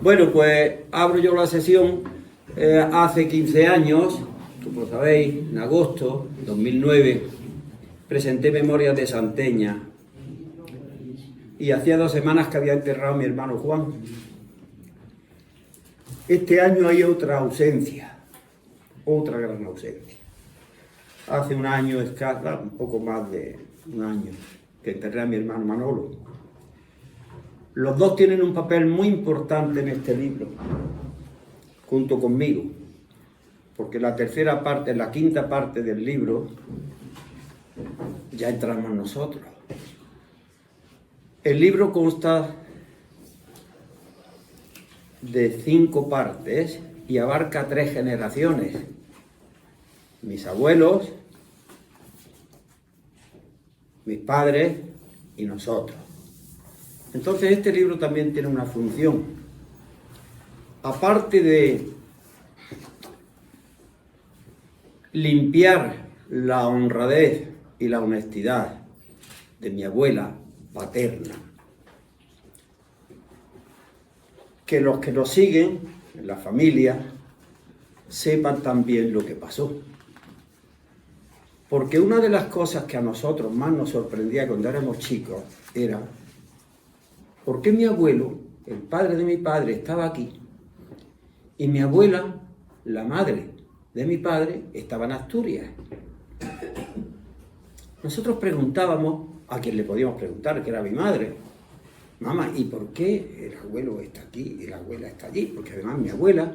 Bueno, pues abro yo la sesión. Hace 15 años, como lo sabéis, en agosto de 2009, presenté Memorias de Santeña. Y hacía 2 semanas que había enterrado a mi hermano Juan. Este año hay otra ausencia, otra gran ausencia. Hace un año escasa, un poco más de un año, que enterré a mi hermano Manolo. Los dos tienen un papel muy importante en este libro, junto conmigo, porque la quinta parte del libro, ya entramos nosotros. El libro consta de 5 partes y abarca 3 generaciones. Mis abuelos, mis padres y nosotros. Entonces este libro también tiene una función. Aparte de limpiar la honradez y la honestidad de mi abuela paterna, que los que nos siguen en la familia sepan también lo que pasó. Porque una de las cosas que a nosotros más nos sorprendía cuando éramos chicos era por qué mi abuelo, el padre de mi padre, estaba aquí y mi abuela, la madre de mi padre, estaba en Asturias. Nosotros preguntábamos a quien le podíamos preguntar, que era mi madre: mamá, ¿y por qué el abuelo está aquí y la abuela está allí? Porque además mi abuela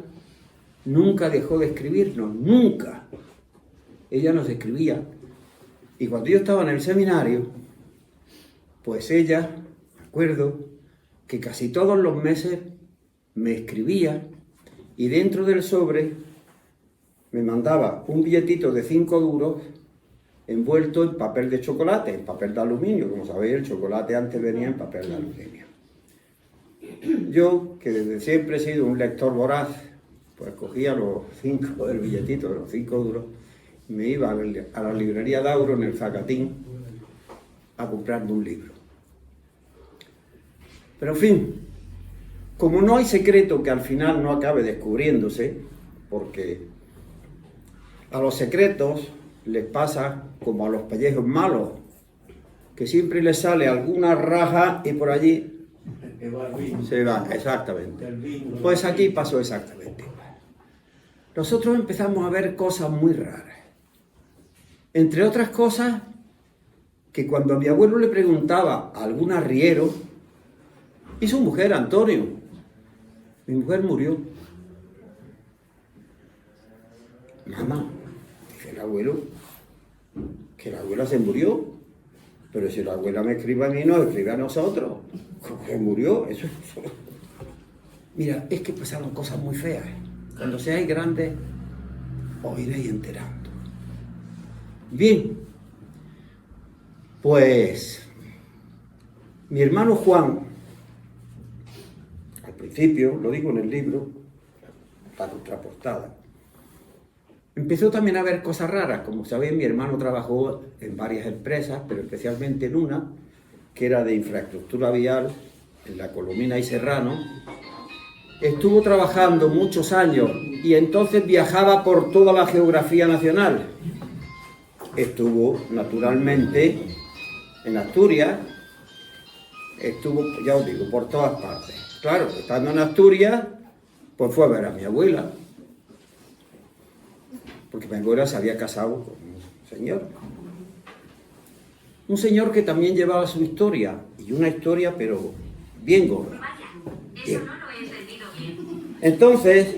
nunca dejó de escribirnos, nunca. Ella nos escribía. Y cuando yo estaba en el seminario, pues ella, me acuerdo, que casi todos los meses me escribía y dentro del sobre me mandaba un billetito de 5 duros envuelto en papel de chocolate, en papel de aluminio. Como sabéis, el chocolate antes venía en papel de aluminio. Yo, que desde siempre he sido un lector voraz, pues cogía los 5 del billetito, de los 5 duros, y me iba a la librería Dauro en el Zacatín a comprarme un libro. Pero en fin, como no hay secreto que al final no acabe descubriéndose, porque a los secretos les pasa como a los pellejos malos, que siempre les sale alguna raja y por allí se va, exactamente. Pues aquí pasó exactamente igual. Nosotros empezamos a ver cosas muy raras. Entre otras cosas, que cuando a mi abuelo le preguntaba a algún arriero, y su mujer, Antonio, mi mujer murió. Mamá, dice el abuelo, que la abuela se murió, pero si la abuela me escribe a mí, no escribe a nosotros. ¿Cómo que murió? Eso. Mira, es que pasaron cosas muy feas. Cuando seáis grandes, os iréis enterando. Bien, pues mi hermano Juan, al principio, lo digo en el libro, la contraportada, empezó también a ver cosas raras. Como sabéis, mi hermano trabajó en varias empresas, pero especialmente en una, que era de infraestructura vial, en La Colomina y Serrano. Estuvo trabajando muchos años y entonces viajaba por toda la geografía nacional. Estuvo, naturalmente, en Asturias, estuvo, ya os digo, por todas partes. Claro, estando en Asturias, pues fue a ver a mi abuela, porque mi abuela se había casado con un señor que también llevaba su historia, y una historia pero bien gorda. Bien. Entonces,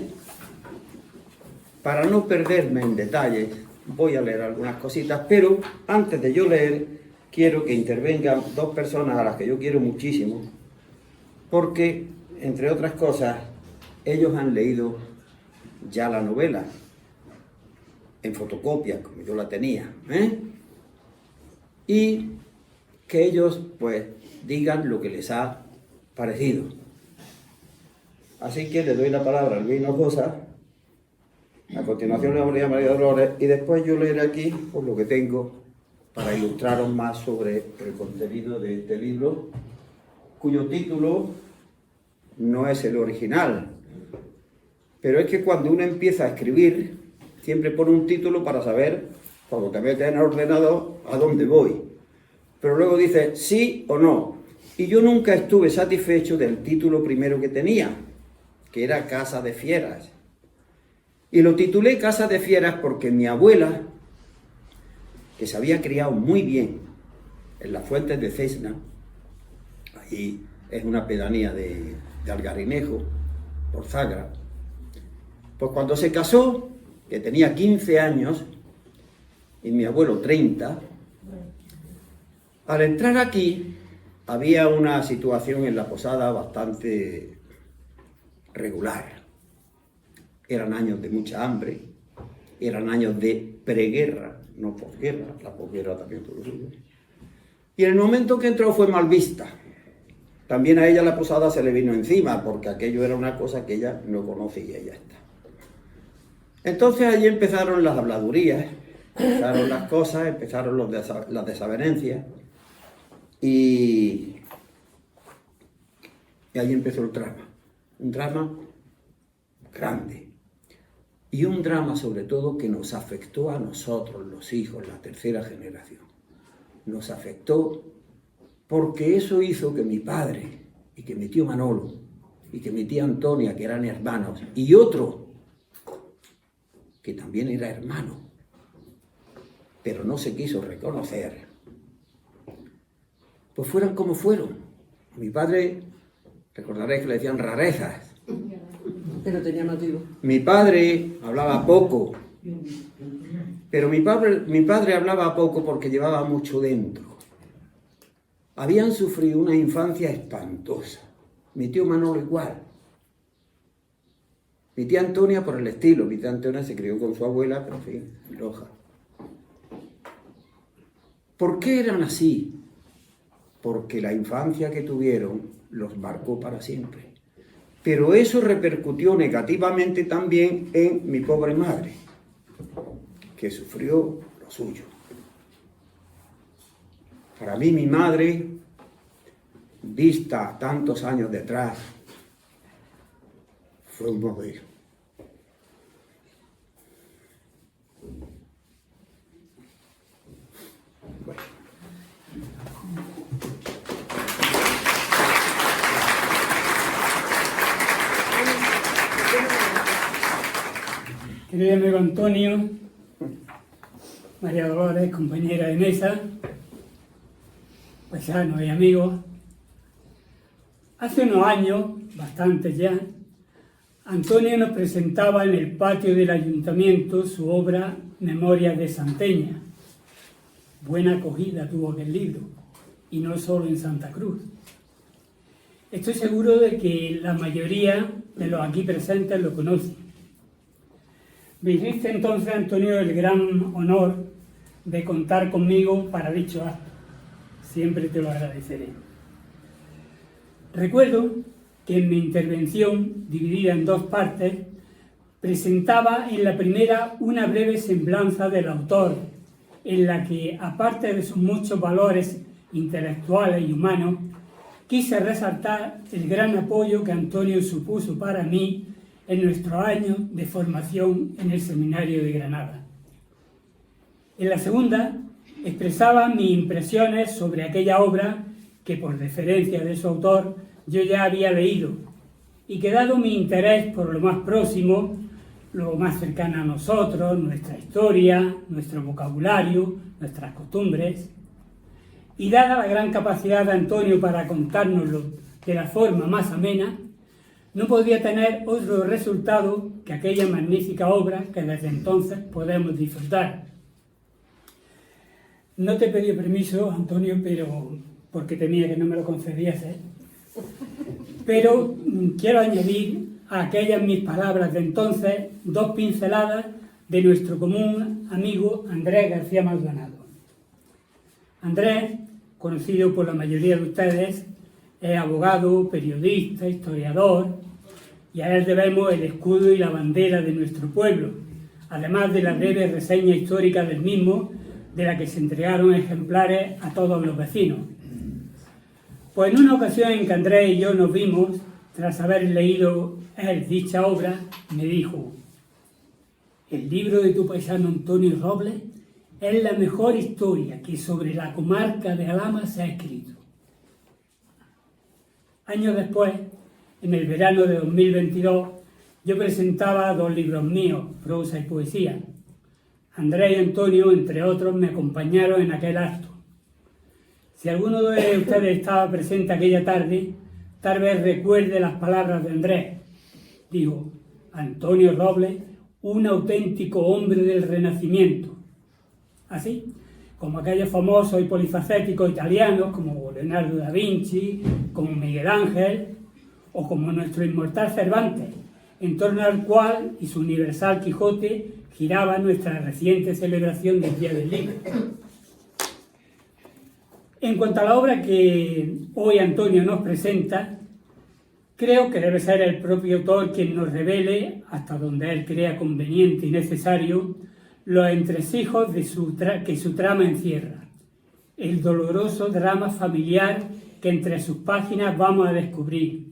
para no perderme en detalles, voy a leer algunas cositas, pero antes de yo leer, quiero que intervengan 2 personas a las que yo quiero muchísimo, porque, entre otras cosas, ellos han leído ya la novela, en fotocopia, como yo la tenía, y que ellos, pues, digan lo que les ha parecido. Así que le doy la palabra a Luis Hinojosa, a continuación le voy a María Dolores, y después yo leeré aquí pues, lo que tengo para ilustraros más sobre el contenido de este libro, cuyo título no es el original. Pero es que cuando uno empieza a escribir, siempre pone un título para saber, cuando te metes en el ordenador, a dónde voy. Pero luego dice sí o no. Y yo nunca estuve satisfecho del título primero que tenía, que era Casa de Fieras. Y lo titulé Casa de Fieras porque mi abuela, que se había criado muy bien en las Fuentes de Cesna, ahí es una pedanía de Algarinejo, por Zagra, pues cuando se casó, que tenía 15 años, y mi abuelo 30, al entrar aquí había una situación en la posada bastante regular. Eran años de mucha hambre, eran años de preguerra, no posguerra, la posguerra también tuvo lo suyo. Y en el momento que entró fue mal vista. También a ella la posada se le vino encima, porque aquello era una cosa que ella no conocía y ya está. Entonces allí empezaron las habladurías, empezaron las cosas, empezaron las desavenencias, y allí empezó el drama. Un drama grande. Y un drama sobre todo que nos afectó a nosotros, los hijos, la tercera generación. Nos afectó porque eso hizo que mi padre y que mi tío Manolo y que mi tía Antonia, que eran hermanos, y otro que también era hermano, pero no se quiso reconocer, pues fueran como fueron. Mi padre, recordaréis que le decían rarezas. Pero tenía motivo. Mi padre hablaba poco, pero mi padre hablaba poco porque llevaba mucho dentro. Habían sufrido una infancia espantosa. Mi tío Manolo igual. Mi tía Antonia por el estilo. Mi tía Antonia se crió con su abuela, pero en fin, Loja. ¿Por qué eran así? Porque la infancia que tuvieron los marcó para siempre. Pero eso repercutió negativamente también en mi pobre madre, que sufrió lo suyo. Para mí, mi madre, vista tantos años detrás, fue un modelo. Bueno. Querido amigo Antonio, María Dolores, compañera de mesa, paisanos y amigos, hace unos años, bastantes ya, Antonio nos presentaba en el patio del ayuntamiento su obra Memorias de Santeña. Buena acogida tuvo aquel libro, y no solo en Santa Cruz. Estoy seguro de que la mayoría de los aquí presentes lo conocen. Me hiciste entonces, Antonio, el gran honor de contar conmigo para dicho acto. Siempre te lo agradeceré. Recuerdo que en mi intervención, dividida en dos partes, presentaba en la primera una breve semblanza del autor, en la que, aparte de sus muchos valores intelectuales y humanos, quise resaltar el gran apoyo que Antonio supuso para mí en nuestros años de formación en el Seminario de Granada. En la segunda, expresaba mis impresiones sobre aquella obra que, por deferencia de su autor, yo ya había leído, y que, dado mi interés por lo más próximo, lo más cercano a nosotros, nuestra historia, nuestro vocabulario, nuestras costumbres, y dada la gran capacidad de Antonio para contárnoslo de la forma más amena, no podía tener otro resultado que aquella magnífica obra que desde entonces podemos disfrutar. No te pedí permiso, Antonio, pero porque temía que no me lo concediese, pero quiero añadir a aquellas mis palabras de entonces dos pinceladas de nuestro común amigo Andrés García Maldonado. Andrés, conocido por la mayoría de ustedes, es abogado, periodista, historiador, y a él debemos el escudo y la bandera de nuestro pueblo, además de la breve reseña histórica del mismo, de la que se entregaron ejemplares a todos los vecinos. Pues en una ocasión en que Andrés y yo nos vimos, tras haber leído él dicha obra, me dijo: el libro de tu paisano Antonio Robles es la mejor historia que sobre la comarca de Alhama se ha escrito. Años después, en el verano de 2022, yo presentaba 2 libros míos, prosa y poesía. Andrés y Antonio, entre otros, me acompañaron en aquel acto. Si alguno de ustedes estaba presente aquella tarde, tal vez recuerde las palabras de Andrés. Dijo: Antonio Robles, un auténtico hombre del Renacimiento. Así como aquellos famosos y polifacéticos italianos como Leonardo da Vinci, como Miguel Ángel o como nuestro inmortal Cervantes, en torno al cual y su universal Quijote giraba nuestra reciente celebración del Día del Libro. En cuanto a la obra que hoy Antonio nos presenta, creo que debe ser el propio autor quien nos revele, hasta donde él crea conveniente y necesario, los entresijos que su trama encierra, el doloroso drama familiar que entre sus páginas vamos a descubrir,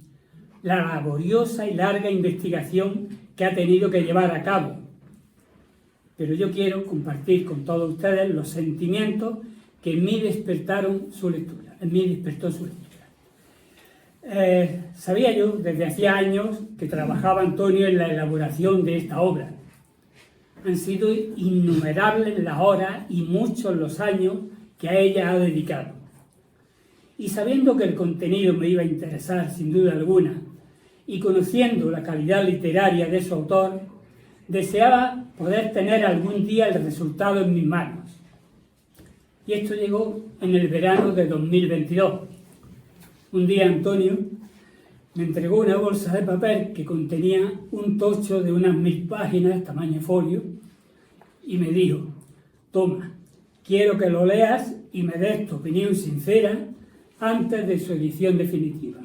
la laboriosa y larga investigación que ha tenido que llevar a cabo. Pero yo quiero compartir con todos ustedes los sentimientos que en mí despertó su lectura. Sabía yo desde hacía años que trabajaba Antonio en la elaboración de esta obra. Han sido innumerables las horas y muchos los años que a ella ha dedicado. Y sabiendo que el contenido me iba a interesar sin duda alguna, y conociendo la calidad literaria de su autor, deseaba poder tener algún día el resultado en mis manos. Y esto llegó en el verano de 2022. Un día Antonio me entregó una bolsa de papel que contenía un tocho de unas 1000 páginas, tamaño folio, y me dijo: toma, quiero que lo leas y me des tu opinión sincera antes de su edición definitiva.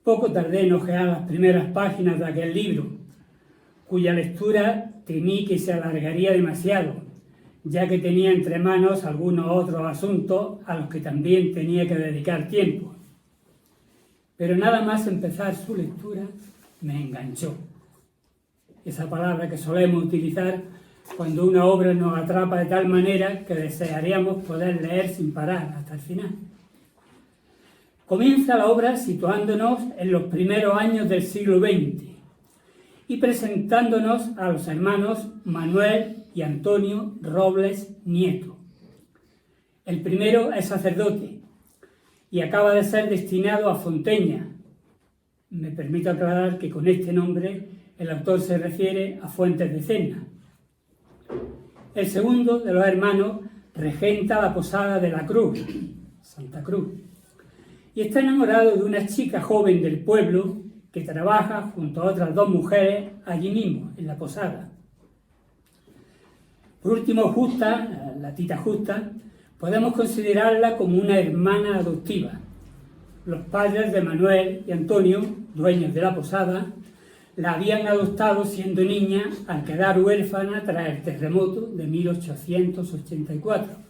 Poco tardé en hojear las primeras páginas de aquel libro, cuya lectura temí que se alargaría demasiado, ya que tenía entre manos algunos otros asuntos a los que también tenía que dedicar tiempo. Pero nada más empezar su lectura me enganchó. Esa palabra que solemos utilizar cuando una obra nos atrapa de tal manera que desearíamos poder leer sin parar hasta el final. Comienza la obra situándonos en los primeros años del siglo XX y presentándonos a los hermanos Manuel y Antonio Robles Nieto. El primero es sacerdote y acaba de ser destinado a Fonteña. Me permito aclarar que con este nombre el autor se refiere a Fuentes de Cena. El segundo de los hermanos regenta la posada de la Cruz, Santa Cruz, y está enamorado de una chica joven del pueblo que trabaja junto a otras 2 mujeres allí mismo, en la posada. Por último, Justa, la tita Justa, podemos considerarla como una hermana adoptiva. Los padres de Manuel y Antonio, dueños de la posada, la habían adoptado siendo niña al quedar huérfana tras el terremoto de 1884.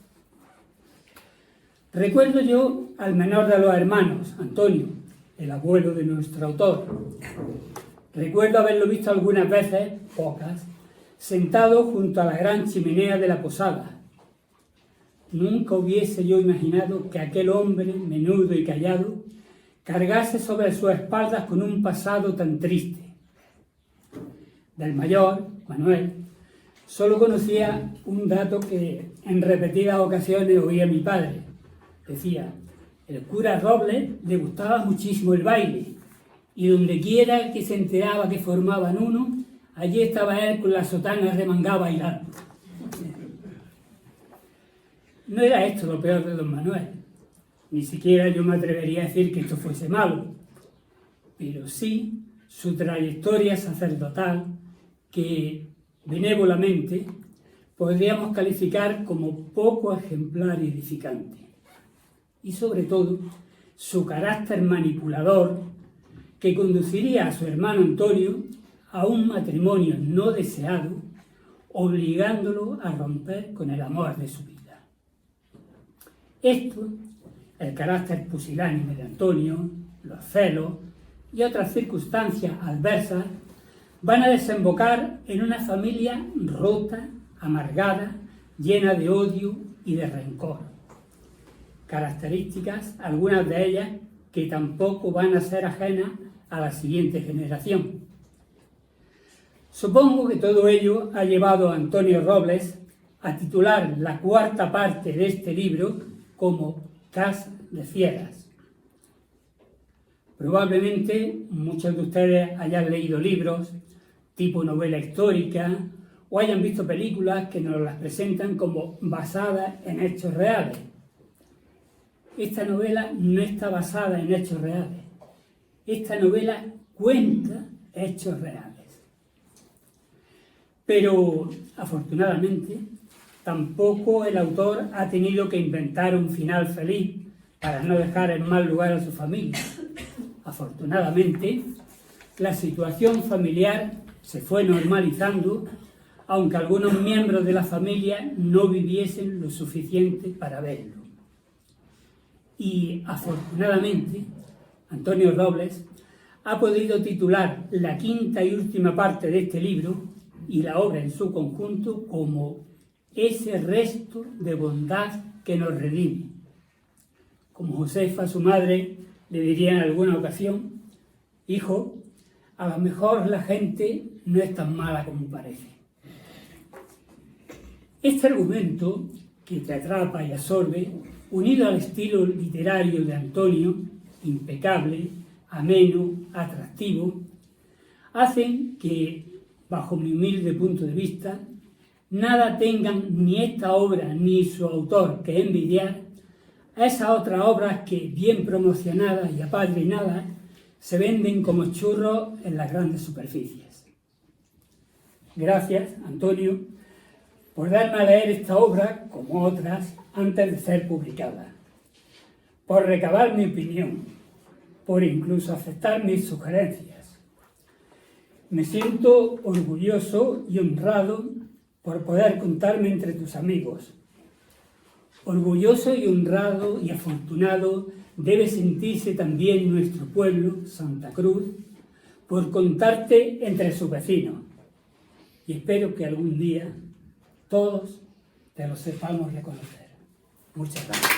Recuerdo yo al menor de los hermanos, Antonio, el abuelo de nuestro autor. Recuerdo haberlo visto algunas veces, pocas, sentado junto a la gran chimenea de la posada. Nunca hubiese yo imaginado que aquel hombre, menudo y callado, cargase sobre sus espaldas con un pasado tan triste. Del mayor, Manuel, solo conocía un dato que en repetidas ocasiones oía mi padre. Decía: el cura Robles le gustaba muchísimo el baile, y donde quiera que se enteraba que formaban uno, allí estaba él con la sotana remangada bailando. No era esto lo peor de don Manuel. Ni siquiera yo me atrevería a decir que esto fuese malo, pero sí su trayectoria sacerdotal, que benévolamente podríamos calificar como poco ejemplar y edificante. Y sobre todo, su carácter manipulador, que conduciría a su hermano Antonio a un matrimonio no deseado, obligándolo a romper con el amor de su vida. Esto, el carácter pusilánime de Antonio, los celos y otras circunstancias adversas van a desembocar en una familia rota, amargada, llena de odio y de rencor. Características, algunas de ellas, que tampoco van a ser ajenas a la siguiente generación. Supongo que todo ello ha llevado a Antonio Robles a titular la cuarta parte de este libro como Casa de Fieras. Probablemente muchos de ustedes hayan leído libros tipo novela histórica o hayan visto películas que nos las presentan como basadas en hechos reales. Esta novela no está basada en hechos reales. Esta novela cuenta hechos reales. Pero, afortunadamente, tampoco el autor ha tenido que inventar un final feliz para no dejar en mal lugar a su familia. Afortunadamente, la situación familiar se fue normalizando, aunque algunos miembros de la familia no viviesen lo suficiente para verlo. Y, afortunadamente, Antonio Robles ha podido titular la quinta y última parte de este libro y la obra en su conjunto como Ese resto de bondad que nos redime. Como Josefa, su madre, le diría en alguna ocasión: hijo, a lo mejor la gente no es tan mala como parece. Este argumento, que te atrapa y absorbe, unido al estilo literario de Antonio, impecable, ameno, atractivo, hacen que, bajo mi humilde punto de vista, nada tengan ni esta obra ni su autor que envidiar a esas otras obras que, bien promocionadas y apadrinadas, se venden como churros en las grandes superficies. Gracias, Antonio, por darme a leer esta obra, como otras, antes de ser publicada, por recabar mi opinión, por incluso aceptar mis sugerencias. Me siento orgulloso y honrado por poder contarme entre tus amigos. Orgulloso y honrado y afortunado debe sentirse también nuestro pueblo, Santa Cruz, por contarte entre sus vecinos. Y espero que algún día todos te lo sepamos reconocer. Muchas gracias.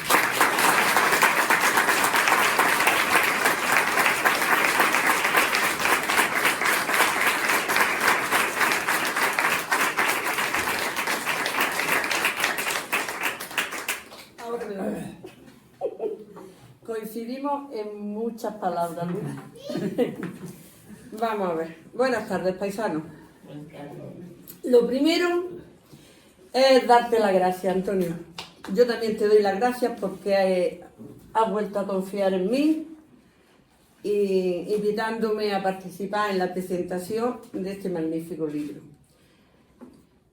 Coincidimos en muchas palabras, Luis. Vamos a ver. Buenas tardes, paisanos. Lo primero es darte las gracias, Antonio. Yo también te doy las gracias porque has vuelto a confiar en mí y invitándome a participar en la presentación de este magnífico libro.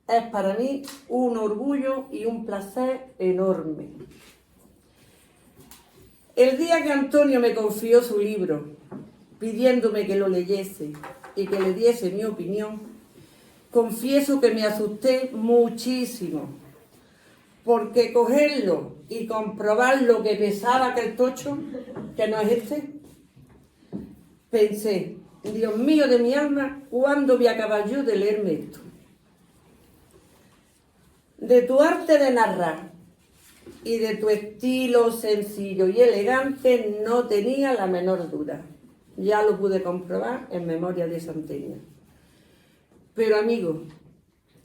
Es para mí un orgullo y un placer enorme. El día que Antonio me confió su libro, pidiéndome que lo leyese y que le diese mi opinión, confieso que me asusté muchísimo, porque cogerlo y comprobar lo que pesaba aquel tocho, que no es este, pensé, Dios mío de mi alma, ¿cuándo voy a acabar yo de leerme esto? De tu arte de narrar y de tu estilo sencillo y elegante no tenía la menor duda. Ya lo pude comprobar en Memoria de Santeña. Pero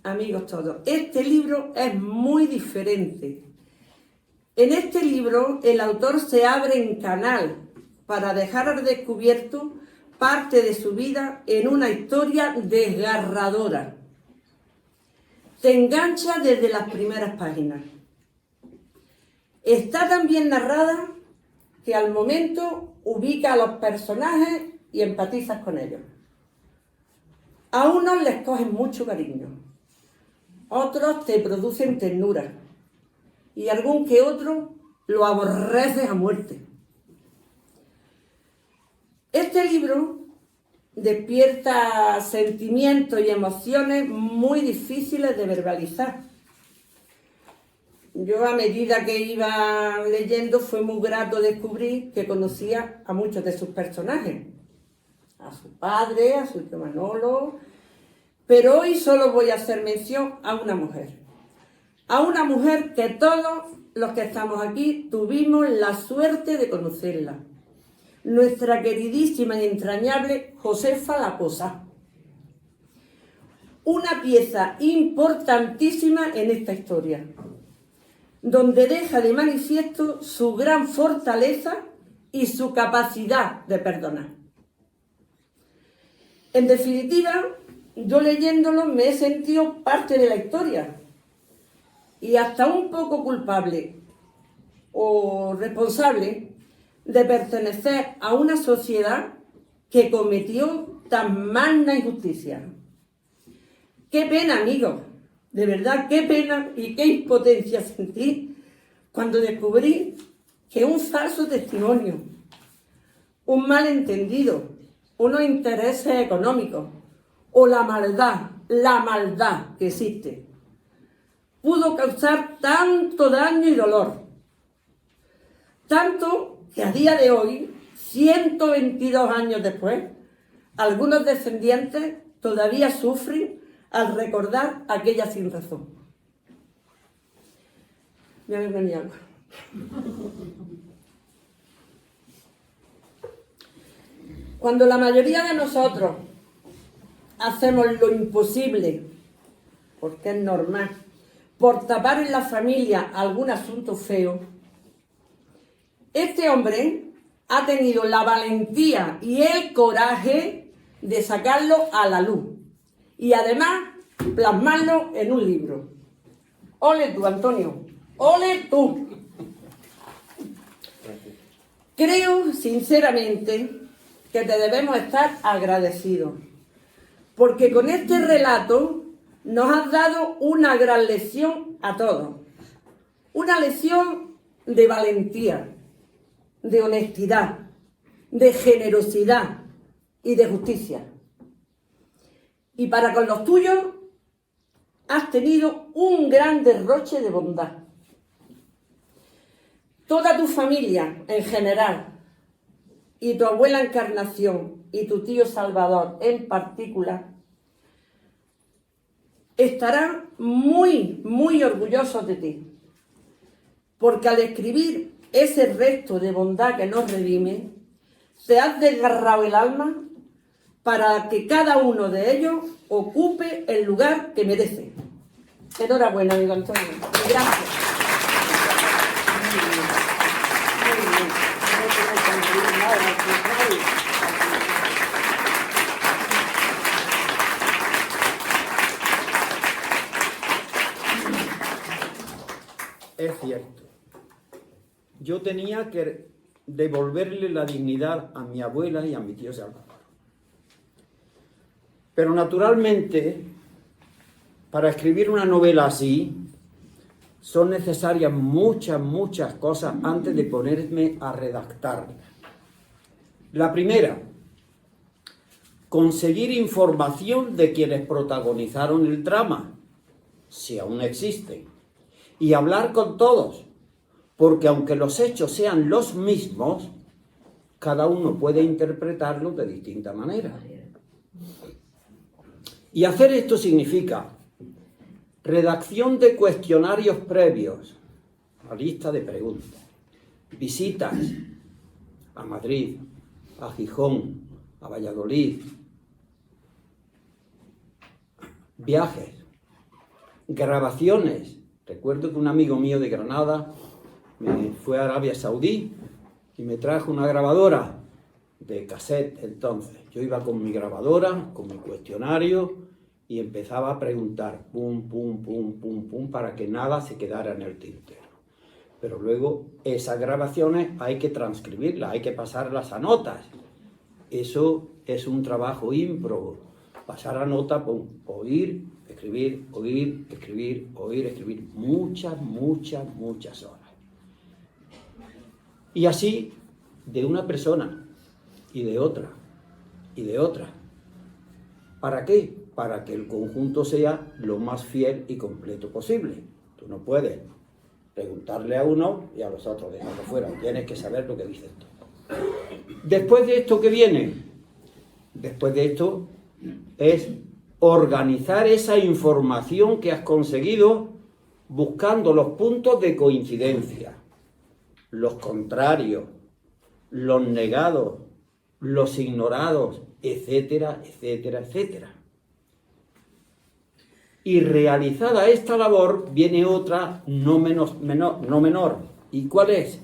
amigos todos, este libro es muy diferente. En este libro el autor se abre en canal para dejar al descubierto parte de su vida en una historia desgarradora. Te engancha desde las primeras páginas. Está tan bien narrada que al momento ubica a los personajes y empatizas con ellos. A unos les cogen mucho cariño, otros te producen ternura y algún que otro lo aborreces a muerte. Este libro despierta sentimientos y emociones muy difíciles de verbalizar. yo a medida que iba leyendo fue muy grato descubrir que conocía a muchos de sus personajes. A su padre, a su tío Manolo, pero hoy solo voy a hacer mención a una mujer. A una mujer que todos los que estamos aquí tuvimos la suerte de conocerla. Nuestra queridísima y entrañable Josefa Laposa. Una pieza importantísima en esta historia, donde deja de manifiesto su gran fortaleza y su capacidad de perdonar. En definitiva, yo leyéndolo me he sentido parte de la historia y hasta un poco culpable o responsable de pertenecer a una sociedad que cometió tan magna injusticia. Qué pena, amigos, de verdad, qué pena y qué impotencia sentí cuando descubrí que un falso testimonio, un malentendido, unos intereses económicos o la maldad que existe, pudo causar tanto daño y dolor. Tanto que a día de hoy, 122 años después, algunos descendientes todavía sufren al recordar aquella sinrazón. Voy a beber mi agua. Cuando la mayoría de nosotros hacemos lo imposible, porque es normal, por tapar en la familia algún asunto feo, este hombre ha tenido la valentía y el coraje de sacarlo a la luz y además plasmarlo en un libro. ¡Ole tú, Antonio! ¡Ole tú! Creo, sinceramente, que te debemos estar agradecidos, porque con este relato nos has dado una gran lección a todos. Una lección de valentía, de honestidad, de generosidad y de justicia. Y para con los tuyos has tenido un gran derroche de bondad. Toda tu familia en general y tu abuela Encarnación y tu tío Salvador en particular estarán muy, muy orgullosos de ti, porque al escribir ese resto de bondad que nos redime, te has desgarrado el alma para que cada uno de ellos ocupe el lugar que merece. Enhorabuena, amigo Antonio. Y gracias. Es cierto. Yo tenía que devolverle la dignidad a mi abuela y a mi tío Salvador. Pero naturalmente, para escribir una novela así, son necesarias muchas cosas antes de ponerme a redactarla. La primera, conseguir información de quienes protagonizaron el drama, si aún existen, y hablar con todos, porque aunque los hechos sean los mismos, cada uno puede interpretarlos de distinta manera. Y hacer esto significa redacción de cuestionarios previos, una lista de preguntas, visitas a Madrid, a Gijón, a Valladolid, viajes, grabaciones. Recuerdo que un amigo mío de Granada me fue a Arabia Saudí y me trajo una grabadora de cassette entonces. Yo iba con mi grabadora, con mi cuestionario y empezaba a preguntar pum, pum, pum, pum, pum, para que nada se quedara en el tintero. Pero luego esas grabaciones hay que transcribirlas, hay que pasarlas a notas. Eso es un trabajo ímprobo. Pasar a nota, pum, oír, escribir, oír, escribir, oír, escribir. Muchas horas. Y así, de una persona, y de otra, y de otra. ¿Para qué? Para que el conjunto sea lo más fiel y completo posible. Tú no puedes preguntarle a uno y a los otros dejarlo fuera. Tienes que saber lo que dice esto. Después de esto, ¿qué viene? Después de esto es organizar esa información que has conseguido buscando los puntos de coincidencia, los contrarios, los negados, los ignorados, etcétera, etcétera, etcétera. Y realizada esta labor, viene otra no menor. ¿Y cuál es?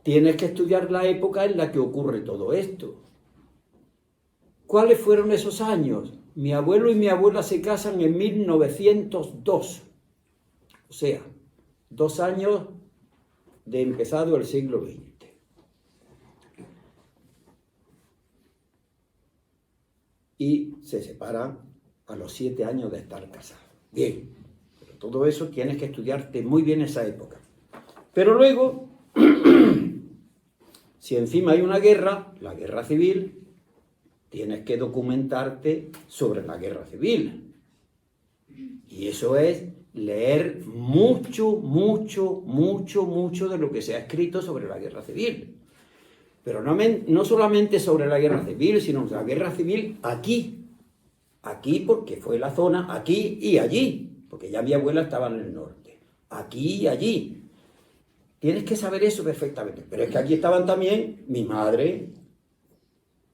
Tienes que estudiar la época en la que ocurre todo esto. ¿Cuáles fueron esos años? Mi abuelo y mi abuela se casan en 1902. O sea, 2 años de empezado el siglo XX. Y se separan a los 7 años de estar casados. Bien, pero todo eso tienes que estudiarte muy bien esa época. Pero luego, si encima hay una guerra, la guerra civil, tienes que documentarte sobre la guerra civil. Y eso es leer mucho de lo que se ha escrito sobre la guerra civil. Pero no solamente sobre la guerra civil, sino la guerra civil aquí. Aquí porque fue la zona, aquí y allí, porque ya mi abuela estaba en el norte. Aquí y allí. Tienes que saber eso perfectamente. Pero es que aquí estaban también mi madre,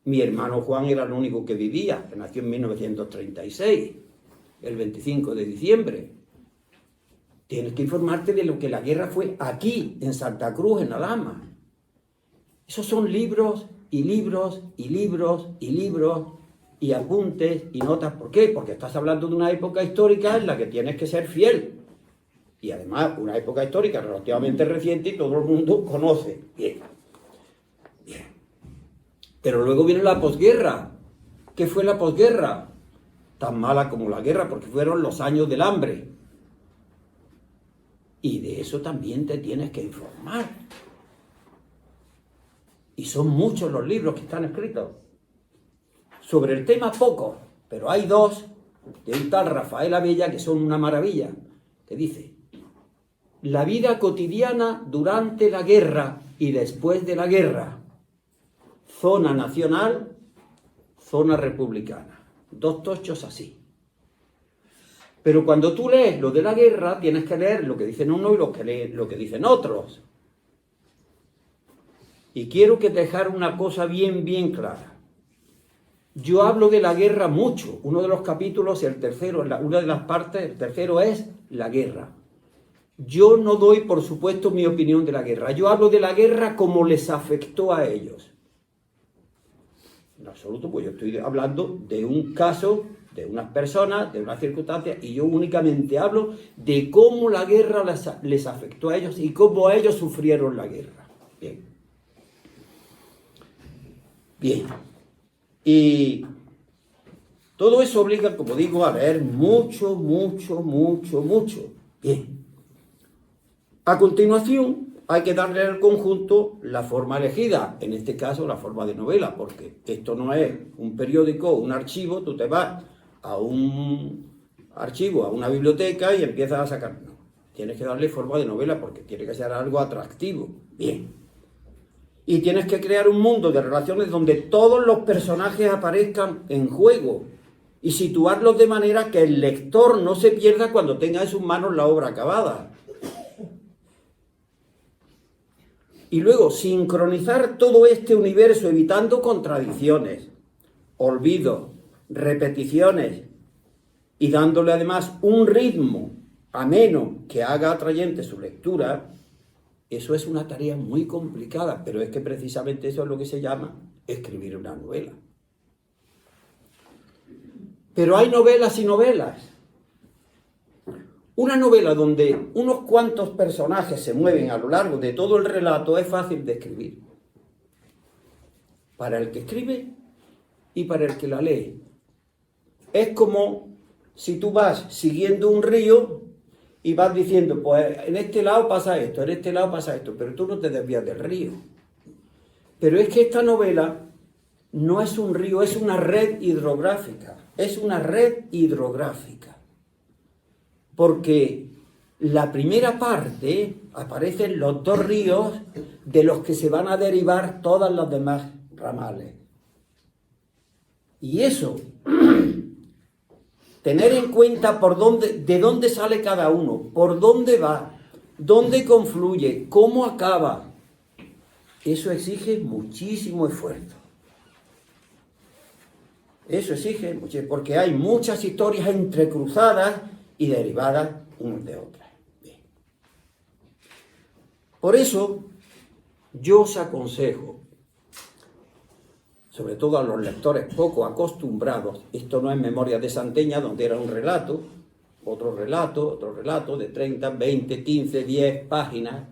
mi hermano Juan era el único que vivía, que nació en 1936, el 25 de diciembre. Tienes que informarte de lo que la guerra fue aquí, en Santa Cruz, en Alhama. Esos son libros y libros y libros y libros y apuntes y notas. ¿Por qué? Porque estás hablando de una época histórica en la que tienes que ser fiel. Y además, una época histórica relativamente reciente y todo el mundo conoce. Bien. Bien. Pero luego viene la posguerra. ¿Qué fue la posguerra? Tan mala como la guerra, porque fueron los años del hambre. Y de eso también te tienes que informar. Y son muchos los libros que están escritos. Sobre el tema poco, pero hay 2 de un tal Rafael Abella que son una maravilla, que dice: la vida cotidiana durante la guerra y después de la guerra, zona nacional, zona republicana. 2 tochos así. Pero cuando tú lees lo de la guerra, tienes que leer lo que dicen unos y lo que dicen otros. Y quiero que te dejar una cosa bien clara. Yo hablo de la guerra mucho. Uno de los capítulos, el tercero, una de las partes, el tercero es la guerra. Yo no doy, por supuesto, mi opinión de la guerra. Yo hablo de la guerra como les afectó a ellos. En absoluto, pues yo estoy hablando de un caso, de unas personas, de unas circunstancias, y yo únicamente hablo de cómo la guerra les afectó a ellos y cómo ellos sufrieron la guerra. Bien. Bien. Y todo eso obliga, como digo, a leer mucho. Bien. A continuación, hay que darle al conjunto la forma elegida, en este caso la forma de novela, porque esto no es un periódico, un archivo, tú te vas a un archivo, a una biblioteca y empiezas a sacar. No, tienes que darle forma de novela porque tiene que ser algo atractivo. Bien. Y tienes que crear un mundo de relaciones donde todos los personajes aparezcan en juego y situarlos de manera que el lector no se pierda cuando tenga en sus manos la obra acabada. Y luego sincronizar todo este universo evitando contradicciones, olvidos, repeticiones y dándole además un ritmo ameno que haga atrayente su lectura. Eso es una tarea muy complicada, pero es que precisamente eso es lo que se llama escribir una novela. Pero hay novelas y novelas. Una novela donde unos cuantos personajes se mueven a lo largo de todo el relato es fácil de escribir. Para el que escribe y para el que la lee. Es como si tú vas siguiendo un río y vas diciendo, pues en este lado pasa esto, en este lado pasa esto, pero tú no te desvías del río. Pero es que esta novela no es un río, es una red hidrográfica. Es una red hidrográfica. Porque la primera parte aparecen los dos ríos de los que se van a derivar todas las demás ramales. Y eso, tener en cuenta de dónde sale cada uno, por dónde va, dónde confluye, cómo acaba, eso exige muchísimo esfuerzo. Eso exige mucho, porque hay muchas historias entrecruzadas y derivadas unas de otras. Bien. Por eso, yo os aconsejo, sobre todo a los lectores poco acostumbrados, esto no es Memorias de Santeña, donde era un relato, otro relato de 30, 20, 15, 10 páginas.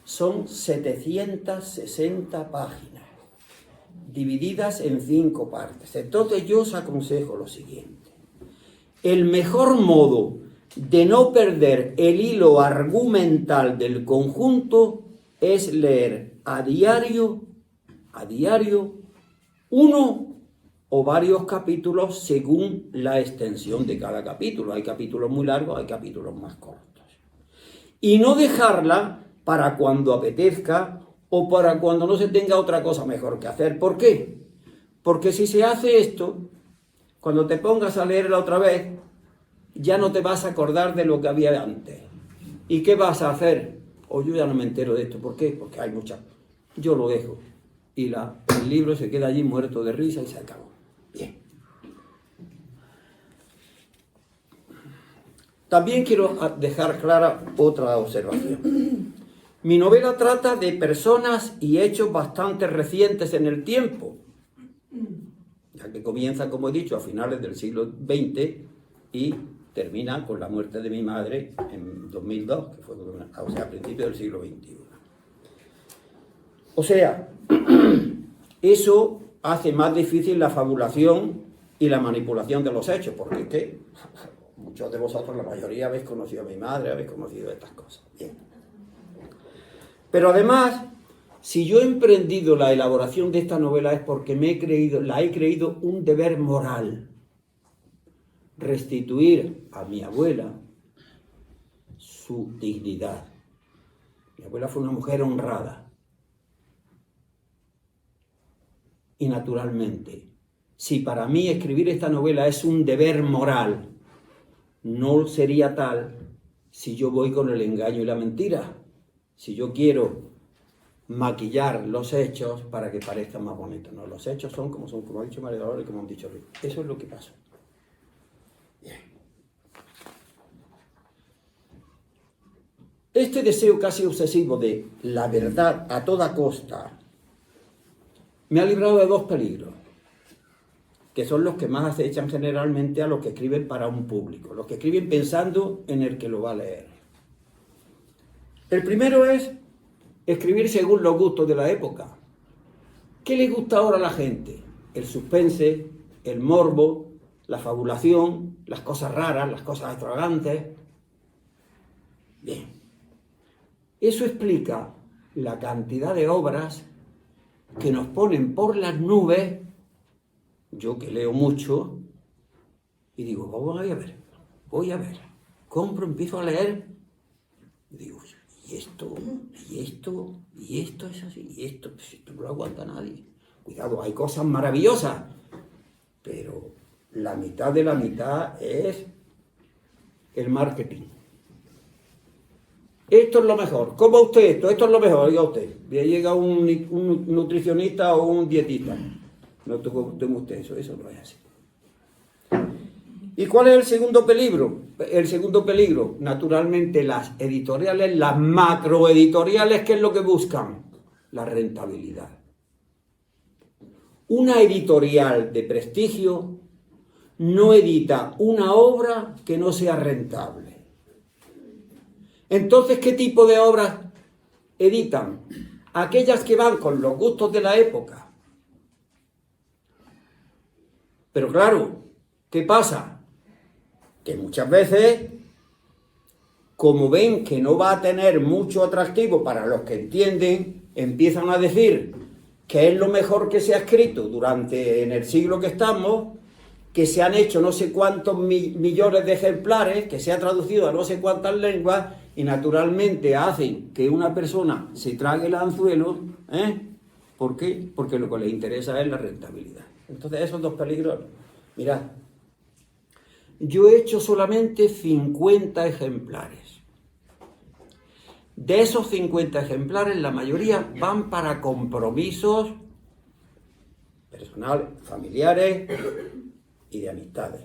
Son 760 páginas, divididas en 5 partes. Entonces yo os aconsejo lo siguiente. El mejor modo de no perder el hilo argumental del conjunto es leer a diario, uno o varios capítulos según la extensión de cada capítulo. Hay capítulos muy largos, hay capítulos más cortos. Y no dejarla para cuando apetezca o para cuando no se tenga otra cosa mejor que hacer. ¿Por qué? Porque si se hace esto, cuando te pongas a leerla otra vez, ya no te vas a acordar de lo que había antes. ¿Y qué vas a hacer? O yo ya no me entero de esto. ¿Por qué? Porque hay muchas. Yo lo dejo. Y el libro se queda allí muerto de risa y se acabó. Bien. También quiero dejar clara otra observación. Mi novela trata de personas y hechos bastante recientes en el tiempo, ya que comienza, como he dicho, a finales del siglo XX y termina con la muerte de mi madre en 2002, que fue, o sea, a principios del siglo XXI. O sea, eso hace más difícil la fabulación y la manipulación de los hechos, porque es que muchos de vosotros, la mayoría, habéis conocido a mi madre, habéis conocido estas cosas. Bien. Pero además, si yo he emprendido la elaboración de esta novela es porque la he creído un deber moral. Restituir a mi abuela su dignidad. Mi abuela fue una mujer honrada. Y naturalmente, si para mí escribir esta novela es un deber moral, no sería tal si yo voy con el engaño y la mentira. Si yo quiero maquillar los hechos para que parezcan más bonitos. No, los hechos son, como ha dicho María Dolores y como han dicho Rick. Eso es lo que pasó. Bien. Este deseo casi obsesivo de la verdad a toda costa me ha librado de 2 peligros, que son los que más acechan generalmente a los que escriben para un público, los que escriben pensando en el que lo va a leer. El primero es escribir según los gustos de la época. ¿Qué le gusta ahora a la gente? El suspense, el morbo, la fabulación, las cosas raras, las cosas extravagantes. Bien. Eso explica la cantidad de obras que nos ponen por las nubes, yo que leo mucho, y digo, voy a ver, compro, empiezo a leer, y digo, y esto es así, y esto no lo aguanta nadie. Cuidado, hay cosas maravillosas, pero la mitad de la mitad es el marketing. Esto es lo mejor, coma usted esto es lo mejor, diga usted. Llega un nutricionista o un dietista, no tome usted eso no es así. ¿Y cuál es el segundo peligro? El segundo peligro, naturalmente, las editoriales, las macroeditoriales, ¿qué es lo que buscan? La rentabilidad. Una editorial de prestigio no edita una obra que no sea rentable. Entonces, ¿qué tipo de obras editan? Aquellas que van con los gustos de la época. Pero claro, ¿qué pasa? Que muchas veces, como ven que no va a tener mucho atractivo para los que entienden, empiezan a decir que es lo mejor que se ha escrito en el siglo que estamos, que se han hecho no sé cuántos millones de ejemplares, que se ha traducido a no sé cuántas lenguas, y naturalmente hacen que una persona se trague el anzuelo, ¿eh? ¿Por qué? Porque lo que les interesa es la rentabilidad. Entonces, esos dos peligros, mirad, yo he hecho solamente 50 ejemplares. De esos 50 ejemplares, la mayoría van para compromisos personales, familiares y de amistades.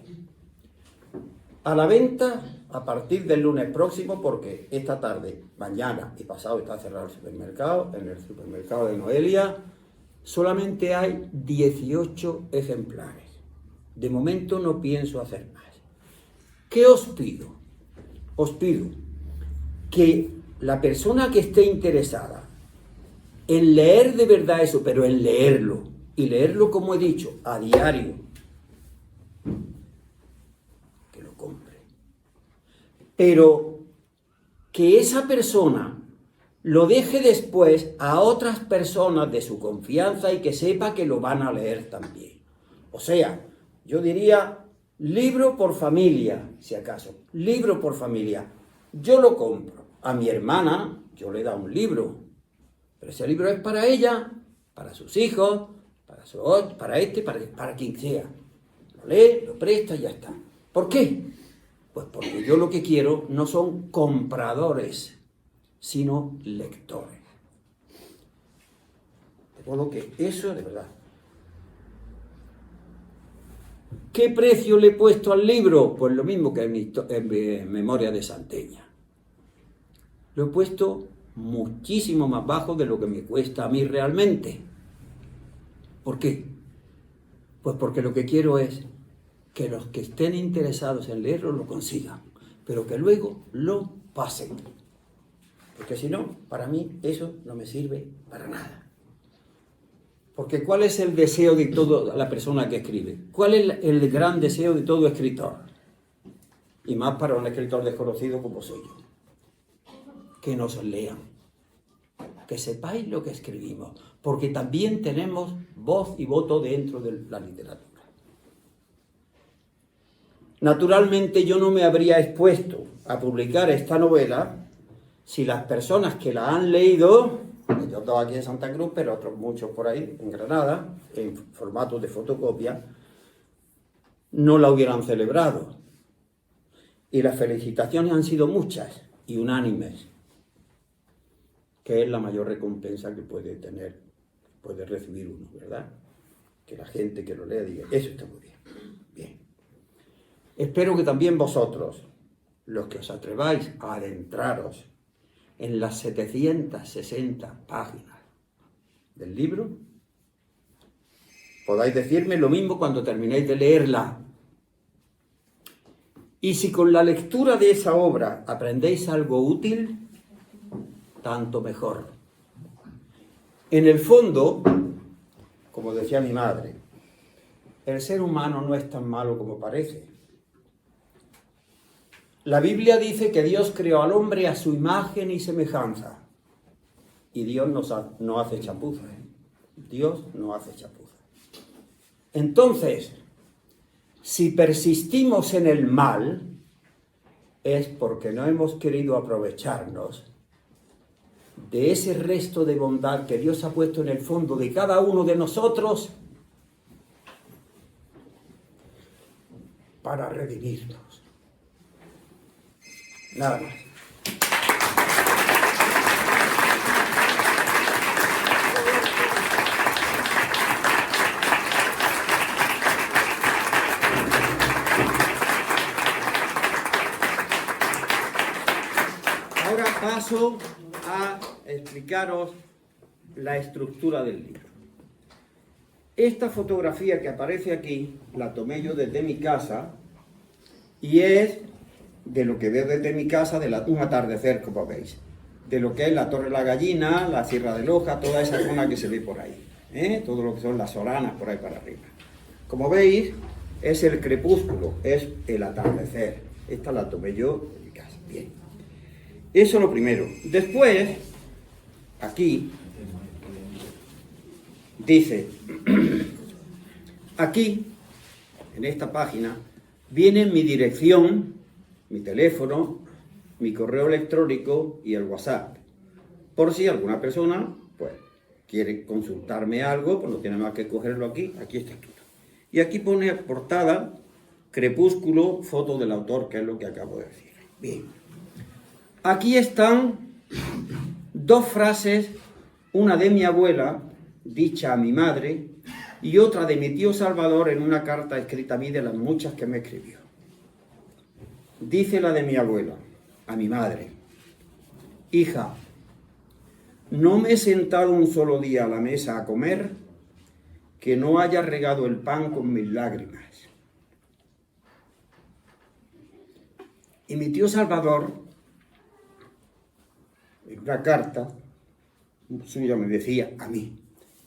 A la venta a partir del lunes próximo, porque esta tarde, mañana y pasado está cerrado el supermercado, en el supermercado de Noelia, solamente hay 18 ejemplares. De momento no pienso hacer más. ¿Qué os pido? Os pido que la persona que esté interesada en leer de verdad eso, pero en leerlo, y leerlo, como he dicho, a diario, que lo compre. Pero que esa persona lo deje después a otras personas de su confianza y que sepa que lo van a leer también. O sea, yo diría libro por familia, si acaso, libro por familia. Yo lo compro. A mi hermana yo le he dado un libro, pero ese libro es para ella, para sus hijos, para quien sea. Lo lee, lo presta y ya está. ¿Por qué? Pues porque yo lo que quiero no son compradores, sino lectores. De modo que eso de verdad. ¿Qué precio le he puesto al libro? Pues lo mismo que en mi Memoria de Santeña. Lo he puesto muchísimo más bajo de lo que me cuesta a mí realmente. ¿Por qué? Pues porque lo que quiero es que los que estén interesados en leerlo lo consigan, pero que luego lo pasen. Porque si no, para mí eso no me sirve para nada. Porque ¿cuál es el deseo de toda la persona que escribe? ¿Cuál es el gran deseo de todo escritor? Y más para un escritor desconocido como soy yo. Que nos lean. Que sepáis lo que escribimos. Porque también tenemos voz y voto dentro de la literatura. Naturalmente yo no me habría expuesto a publicar esta novela si las personas que la han leído, yo estoy aquí en Santa Cruz, pero otros muchos por ahí, en Granada, en formato de fotocopia, no la hubieran celebrado. Y las felicitaciones han sido muchas y unánimes, que es la mayor recompensa que puede recibir uno, ¿verdad? Que la gente que lo lea diga, eso está muy bien. Bien. Espero que también vosotros, los que os atreváis a adentraros en las 760 páginas del libro, podáis decirme lo mismo cuando terminéis de leerla. Y si con la lectura de esa obra aprendéis algo útil, tanto mejor. En el fondo, como decía mi madre, el ser humano no es tan malo como parece. La Biblia dice que Dios creó al hombre a su imagen y semejanza. Y Dios no hace chapuzas. Dios no hace chapuzas. Entonces, si persistimos en el mal, es porque no hemos querido aprovecharnos de ese resto de bondad que Dios ha puesto en el fondo de cada uno de nosotros para redimirnos. Nada más. Ahora paso a explicaros la estructura del libro. Esta fotografía que aparece aquí la tomé yo desde mi casa y es de lo que veo desde mi casa, un atardecer, como veis, de lo que es la Torre de la Gallina, la Sierra de Loja, toda esa zona que se ve por ahí, todo lo que son las Solanas por ahí para arriba. Como veis, es el crepúsculo, es el atardecer. Esta la tomé yo en mi casa. Bien. Eso es lo primero. Después, aquí, dice, aquí en esta página, viene mi dirección, mi teléfono, mi correo electrónico y el WhatsApp. Por si alguna persona, pues, quiere consultarme algo, pues no tiene más que cogerlo aquí está todo. Y aquí pone portada, crepúsculo, foto del autor, que es lo que acabo de decir. Bien. Aquí están dos frases, una de mi abuela, dicha a mi madre, y otra de mi tío Salvador en una carta escrita a mí de las muchas que me escribió. Dice la de mi abuela, a mi madre: hija, no me he sentado un solo día a la mesa a comer que no haya regado el pan con mis lágrimas. Y mi tío Salvador, en una carta suya, me decía a mí,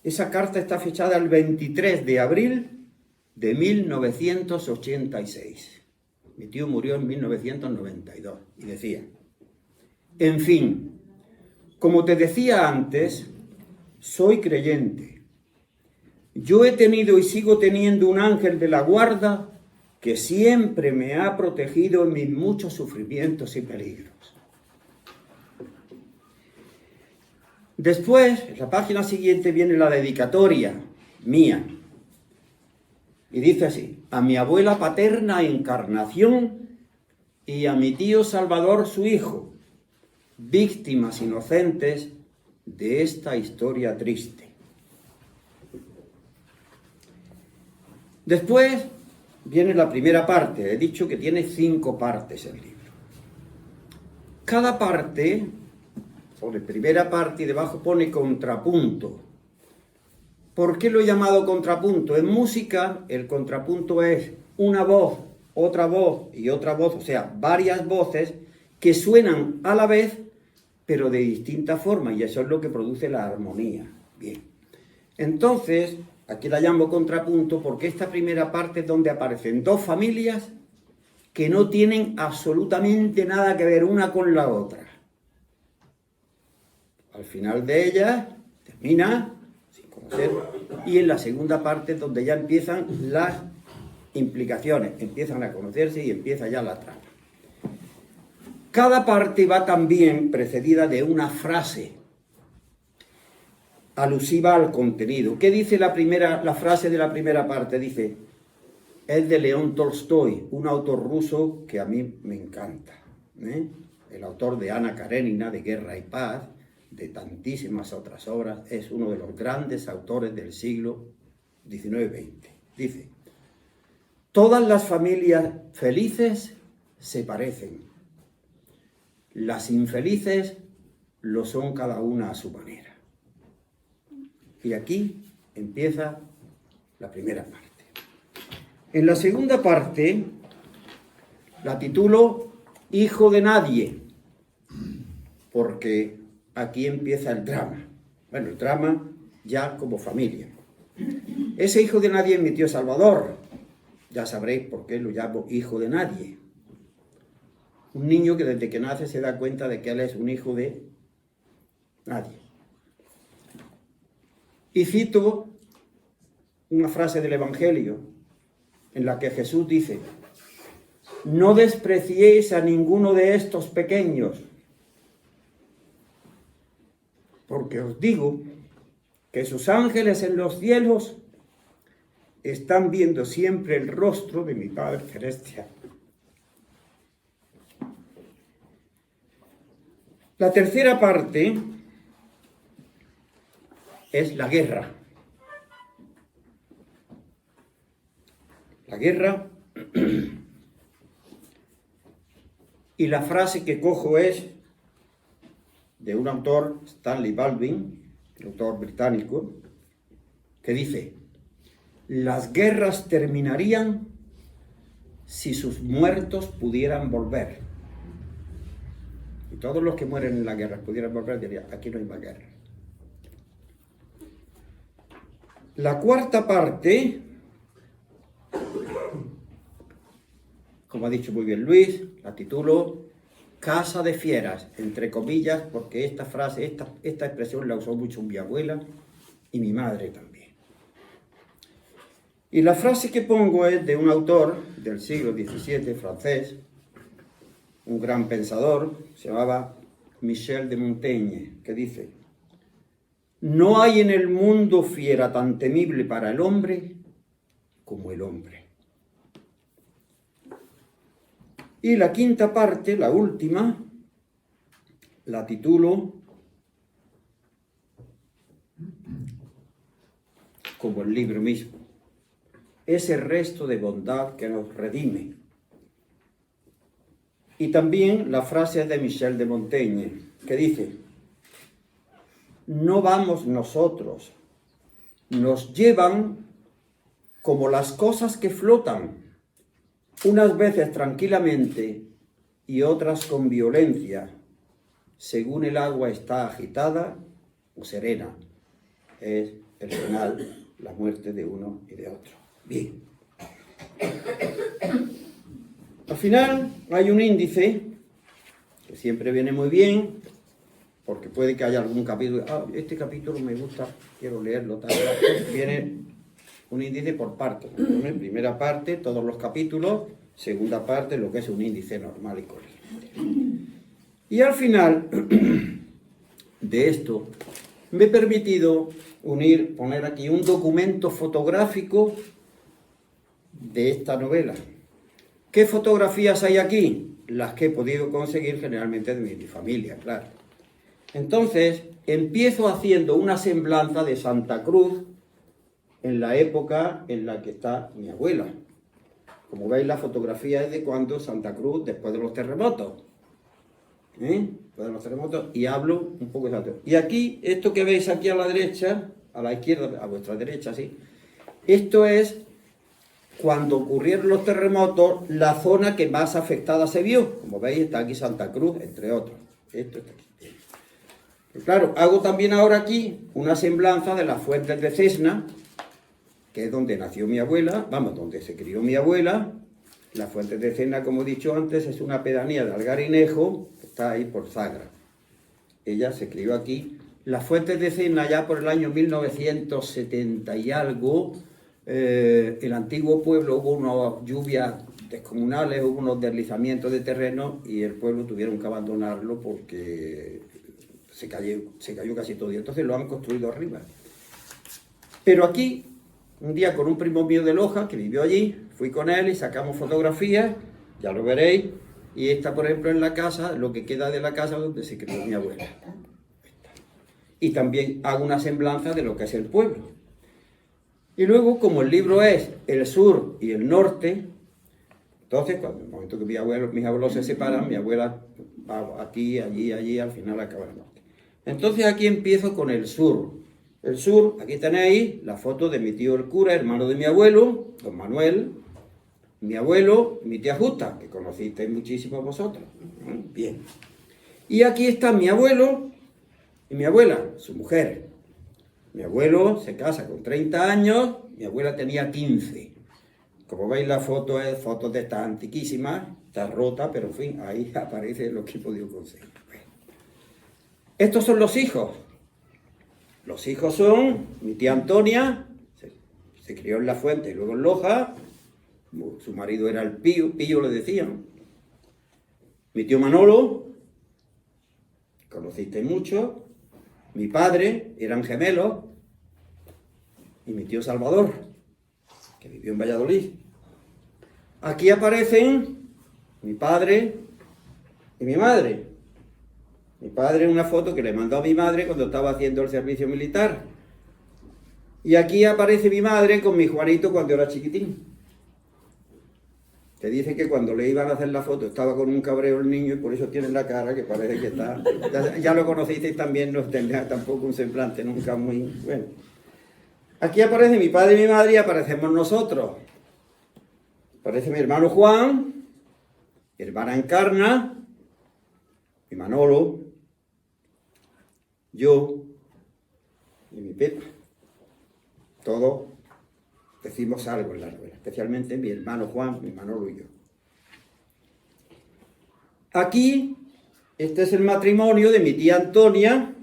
esa carta está fechada el 23 de abril de 1986. Mi tío murió en 1992 y decía: en fin, como te decía antes, soy creyente. Yo he tenido y sigo teniendo un ángel de la guarda que siempre me ha protegido en mis muchos sufrimientos y peligros. Después, en la página siguiente, viene la dedicatoria mía. Y dice así: a mi abuela paterna Encarnación y a mi tío Salvador su hijo, víctimas inocentes de esta historia triste. Después viene la primera parte. He dicho que tiene 5 partes el libro. Cada parte, sobre primera parte, y debajo pone contrapunto. ¿Por qué lo he llamado contrapunto? En música, el contrapunto es una voz, otra voz y otra voz, o sea, varias voces que suenan a la vez, pero de distinta forma, y eso es lo que produce la armonía. Bien. Entonces, aquí la llamo contrapunto porque esta primera parte es donde aparecen 2 familias que no tienen absolutamente nada que ver una con la otra. Al final de ellas termina sin conocer, y en la segunda parte es donde ya empiezan las implicaciones, empiezan a conocerse y empieza ya la trama. Cada parte va también precedida de una frase alusiva al contenido. ¿Qué dice la frase de la primera parte? Dice: es de León Tolstoy, un autor ruso que a mí me encanta, el autor de Ana Karenina, de Guerra y Paz, de tantísimas otras obras. Es uno de los grandes autores del siglo XIX-XX. Dice: todas las familias felices se parecen, las infelices lo son cada una a su manera. Y aquí empieza la primera parte. En la segunda parte la titulo Hijo de nadie, porque aquí empieza el drama. Bueno, el drama ya como familia. Ese hijo de nadie es mi tío Salvador. Ya sabréis por qué lo llamo hijo de nadie. Un niño que desde que nace se da cuenta de que él es un hijo de nadie. Y cito una frase del Evangelio en la que Jesús dice: no despreciéis a ninguno de estos pequeños, porque os digo que sus ángeles en los cielos están viendo siempre el rostro de mi Padre Celestial. La tercera parte es la guerra. La guerra, y la frase que cojo es de un autor, Stanley Baldwin, un autor británico, que dice: las guerras terminarían si sus muertos pudieran volver. Y todos los que mueren en la guerra pudieran volver, dirían: aquí no hay más guerra. La cuarta parte, como ha dicho muy bien Luis, la titulo Casa de Fieras, entre comillas, porque esta frase, esta expresión la usó mucho mi abuela y mi madre también. Y la frase que pongo es de un autor del siglo XVII, francés, un gran pensador, se llamaba Michel de Montaigne, que dice: no hay en el mundo fiera tan temible para el hombre como el hombre. Y la quinta parte, la última, la titulo como el libro mismo: ese resto de bondad que nos redime. Y también la frase de Michel de Montaigne, que dice: no vamos nosotros, nos llevan como las cosas que flotan, unas veces tranquilamente y otras con violencia, según el agua está agitada o serena. Es el final, la muerte de uno y de otro. Bien. Al final hay un índice que siempre viene muy bien, porque puede que haya algún capítulo, este capítulo me gusta, quiero leerlo, tal. Viene un índice por parte, ¿no? Primera parte, todos los capítulos; segunda parte, lo que es un índice normal y corriente. Y al final de esto me he permitido poner aquí un documento fotográfico de esta novela. ¿Qué fotografías hay aquí? Las que he podido conseguir generalmente de mi familia, claro. Entonces, empiezo haciendo una semblanza de Santa Cruz en la época en la que está mi abuela. Como veis, la fotografía es de cuando Santa Cruz, después de los terremotos. Después de los terremotos, y hablo un poco de eso. Y aquí, esto que veis aquí a la derecha, a la izquierda, a vuestra derecha, sí. Esto es cuando ocurrieron los terremotos, la zona que más afectada se vio. Como veis, está aquí Santa Cruz, entre otros. Esto está aquí. Pero claro, hago también ahora aquí una semblanza de las Fuentes de Cesna, que es donde nació mi abuela, vamos, donde se crió mi abuela. Las Fuentes de Cesna, como he dicho antes, es una pedanía de Algarinejo, que está ahí por Sagra. Ella se crió aquí. Las Fuentes de Cesna, ya por el año 1970 y algo, el antiguo pueblo, hubo unas lluvias descomunales, hubo unos deslizamientos de terreno y el pueblo tuvieron que abandonarlo porque se cayó casi todo, y entonces lo han construido arriba. Pero aquí, un día con un primo mío de Loja, que vivió allí, fui con él y sacamos fotografías, ya lo veréis, y esta, por ejemplo, en la casa, lo que queda de la casa donde se crió mi abuela. Y también hago una semblanza de lo que es el pueblo. Y luego, como el libro es el sur y el norte, entonces, cuando el momento que mis abuelos se separan, mi abuela va aquí, allí, allí, al final acaba el norte. Entonces aquí empiezo con el sur. El sur, aquí tenéis la foto de mi tío el cura, hermano de mi abuelo, don Manuel, mi abuelo y mi tía Justa, que conocisteis muchísimo vosotros. Bien. Y aquí está mi abuelo y mi abuela, su mujer. Mi abuelo se casa con 30 años, mi abuela tenía 15. Como veis, la foto es foto de estas antiquísimas, está rota, pero en fin, ahí aparece lo que he podido conseguir. Estos son los hijos. Los hijos son mi tía Antonia, se crió en La Fuente y luego en Loja, su marido era el Pío, Pío le decían. Mi tío Manolo, conocisteis mucho. Mi padre, eran gemelos. Y mi tío Salvador, que vivió en Valladolid. Aquí aparecen mi padre y mi madre. Mi padre, una foto que le mandó a mi madre cuando estaba haciendo el servicio militar. Y aquí aparece mi madre con mi Juanito cuando era chiquitín. Que dice que cuando le iban a hacer la foto estaba con un cabreo el niño y por eso tiene la cara que parece que está... Ya lo conocisteis también, no tendría tampoco un semblante nunca muy... Bueno. Aquí aparece mi padre y mi madre y aparecemos nosotros. Aparece mi hermano Juan, mi hermana Encarna, mi Manolo, yo y mi Pepa. Todos decimos algo en la novela, especialmente mi hermano Juan, mi Manolo y yo. Aquí, este es el matrimonio de mi tía Antonia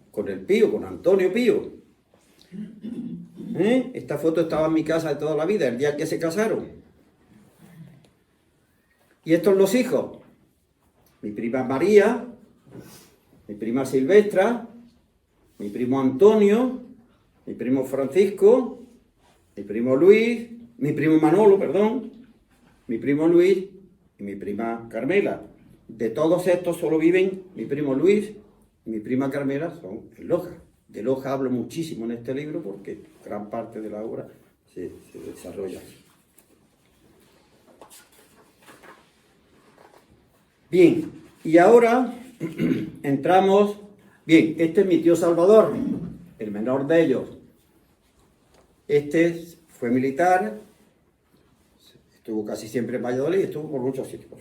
con el Pío, con Antonio Pío. Esta foto estaba en mi casa de toda la vida, el día que se casaron. Y estos los hijos. Mi prima María, mi prima Silvestra, mi primo Antonio, mi primo Francisco, mi primo Luis, mi primo Manolo, perdón, mi primo Luis y mi prima Carmela. De todos estos solo viven mi primo Luis y mi prima Carmela, son en Loja. De Loja hablo muchísimo en este libro porque gran parte de la obra se desarrolla aquí. Bien, y ahora entramos. Bien, este es mi tío Salvador, el menor de ellos. Este fue militar, estuvo casi siempre en Valladolid, estuvo por muchos sitios.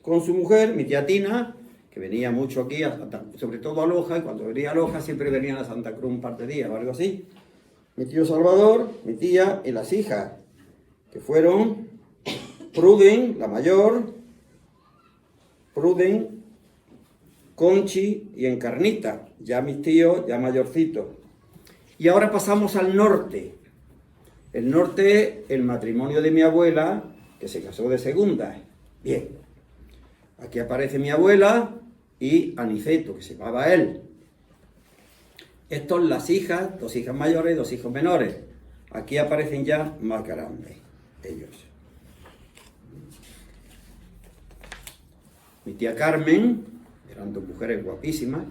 Con su mujer, mi tía Tina, que venía mucho aquí, sobre todo a Loja, y cuando venía a Loja siempre venían a Santa Cruz un par de días o algo así. Mi tío Salvador, mi tía y las hijas, que fueron Pruden, la mayor, Pruden, Conchi y Encarnita, ya mis tíos, ya mayorcitos. Y ahora pasamos al norte. El norte, el matrimonio de mi abuela, que se casó de segunda. Bien, aquí aparece mi abuela y Aniceto, que se llamaba él. Estos las hijas, 2 hijas mayores y 2 hijos menores. Aquí aparecen ya más grandes, ellos. Mi tía Carmen, eran 2 mujeres guapísimas.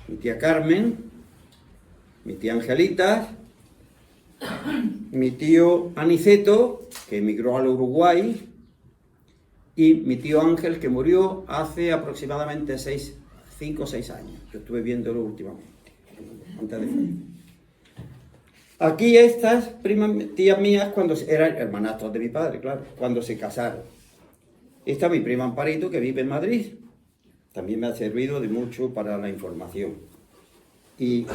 Mi tía Carmen, mi tía Angelita, mi tío Aniceto, que emigró al Uruguay, y mi tío Ángel, que murió hace aproximadamente 5 o 6 años. Yo estuve viéndolo últimamente, antes de fallecer. Aquí estas tías mías, cuando eran hermanastros de mi padre, claro, cuando se casaron. Esta es mi prima Amparito, que vive en Madrid. También me ha servido de mucho para la información. Y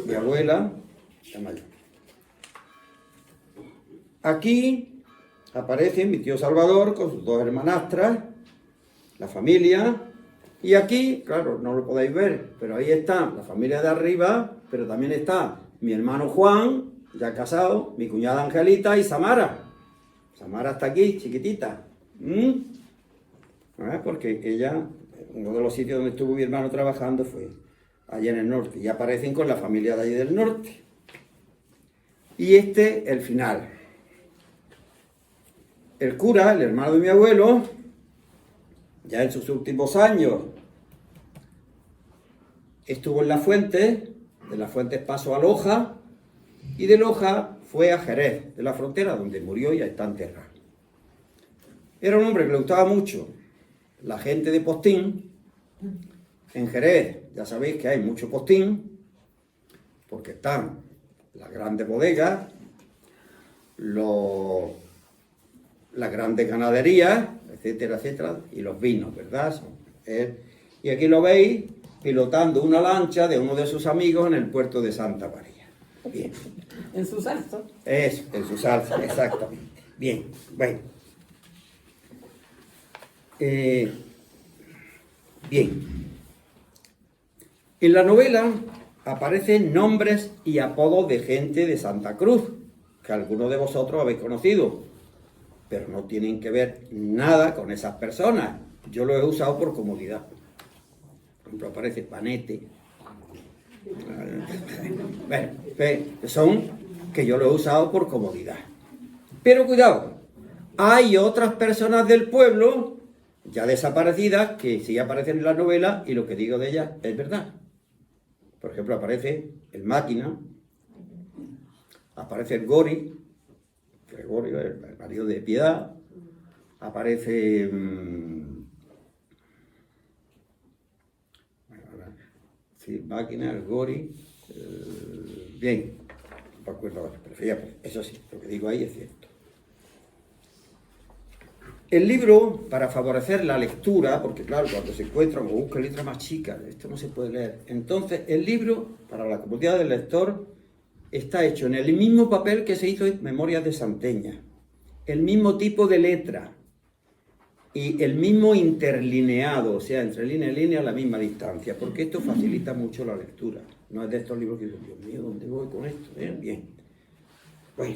mi abuela, la mayor. Aquí aparece mi tío Salvador con sus 2 hermanastras, la familia. Y aquí, claro, no lo podéis ver, pero ahí está la familia de arriba, pero también está mi hermano Juan, ya casado, mi cuñada Angelita y Samara. Samara está aquí, chiquitita. Porque ella, uno de los sitios donde estuvo mi hermano trabajando fue allá en el norte. Y aparecen con la familia de allí del norte. Y este, el final. El cura, el hermano de mi abuelo, ya en sus últimos años, estuvo en La Fuente, de La Fuente pasó a Loja, y de Loja fue a Jerez, de la frontera, donde murió y está enterrado. Era un hombre que le gustaba mucho la gente de postín. En Jerez, ya sabéis que hay mucho postín, porque están las grandes bodegas, las grandes ganaderías, etcétera, etcétera, y los vinos, ¿verdad? Y aquí lo veis pilotando una lancha de uno de sus amigos en el puerto de Santa María. Bien. En su salsa. Eso, en su salsa, exactamente. Bien, bueno. Bien. En la novela aparecen nombres y apodos de gente de Santa Cruz, que algunos de vosotros habéis conocido, pero no tienen que ver nada con esas personas. Yo lo he usado por comodidad. Por ejemplo, aparece Panete. Bueno, son que yo lo he usado por comodidad. Pero cuidado, hay otras personas del pueblo, ya desaparecidas, que sí aparecen en la novela y lo que digo de ellas es verdad. Por ejemplo, aparece el Máquina, aparece el Gori, Gregorio, el marido de Piedad, aparece sí, Máquina, el Gori, bien, no me acuerdo ahora, pero fíjate, eso sí, lo que digo ahí es cierto. El libro, para favorecer la lectura, porque claro, cuando se encuentran o buscan letras más chicas, esto no se puede leer. Entonces, el libro, para la comodidad del lector, está hecho en el mismo papel que se hizo en Memorias de Santeña, el mismo tipo de letra y el mismo interlineado, o sea, entre línea y línea a la misma distancia, porque esto facilita mucho la lectura. No es de estos libros que dicen, Dios mío, ¿dónde voy con esto? Bien. Bueno.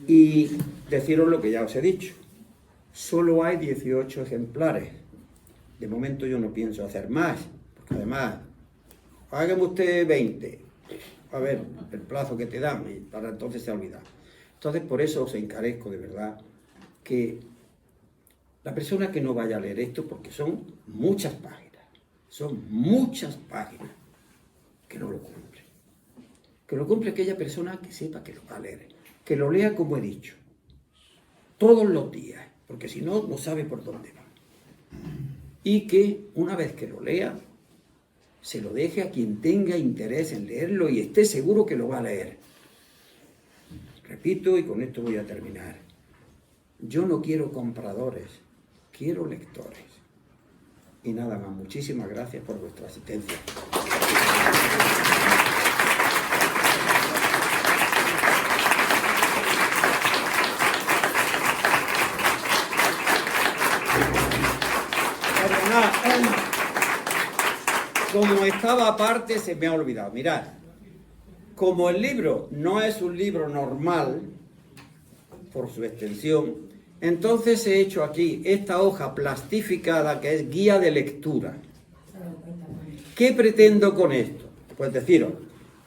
Y deciros lo que ya os he dicho. Solo hay 18 ejemplares. De momento yo no pienso hacer más, porque además, hágame usted 20. A ver, el plazo que te dan, y para entonces se ha olvidado. Entonces, por eso os encarezco de verdad que la persona que no vaya a leer esto, porque son muchas páginas, que no lo cumple. Que lo cumple aquella persona que sepa que lo va a leer, que lo lea como he dicho, todos los días, porque si no, no sabe por dónde va. Y que una vez que lo lea, se lo deje a quien tenga interés en leerlo y esté seguro que lo va a leer. Repito, y con esto voy a terminar. Yo no quiero compradores, quiero lectores. Y nada más, muchísimas gracias por vuestra asistencia. Como estaba aparte, se me ha olvidado. Mirad, como el libro no es un libro normal, por su extensión, entonces he hecho aquí esta hoja plastificada que es guía de lectura. ¿Qué pretendo con esto? Pues deciros,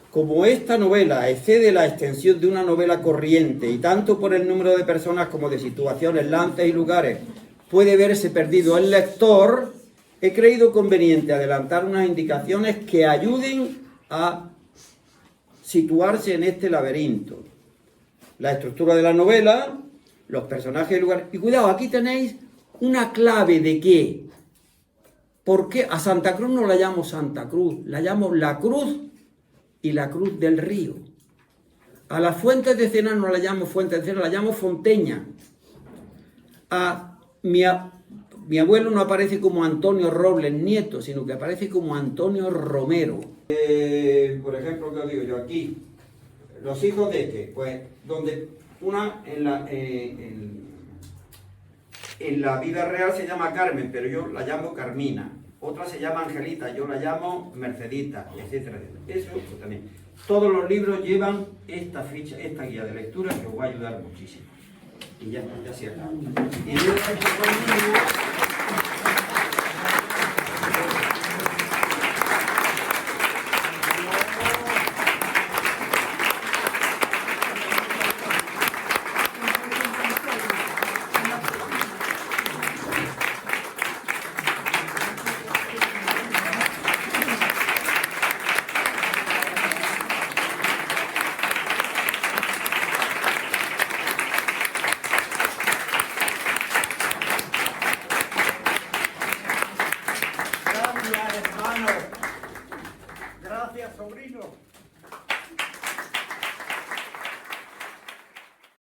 como esta novela excede la extensión de una novela corriente y tanto por el número de personas como de situaciones, lances y lugares puede verse perdido el lector, he creído conveniente adelantar unas indicaciones que ayuden a situarse en este laberinto. La estructura de la novela, los personajes y lugares. Y cuidado, aquí tenéis una clave de qué. ¿Por qué? A Santa Cruz no la llamo Santa Cruz, la llamo La Cruz y la Cruz del Río. A las fuentes de Cena no la llamo Fuente de Cena, la llamo Fonteña. A mi abuelo no aparece como Antonio Robles Nieto, sino que aparece como Antonio Romero. Por ejemplo, ¿qué os digo yo aquí? Los hijos de este, pues, donde una en la vida real se llama Carmen, pero yo la llamo Carmina. Otra se llama Angelita, yo la llamo Mercedita, etcétera, etcétera. Eso pues, también. Todos los libros llevan esta ficha, esta guía de lectura que os va a ayudar muchísimo. Y ya se acaba. Y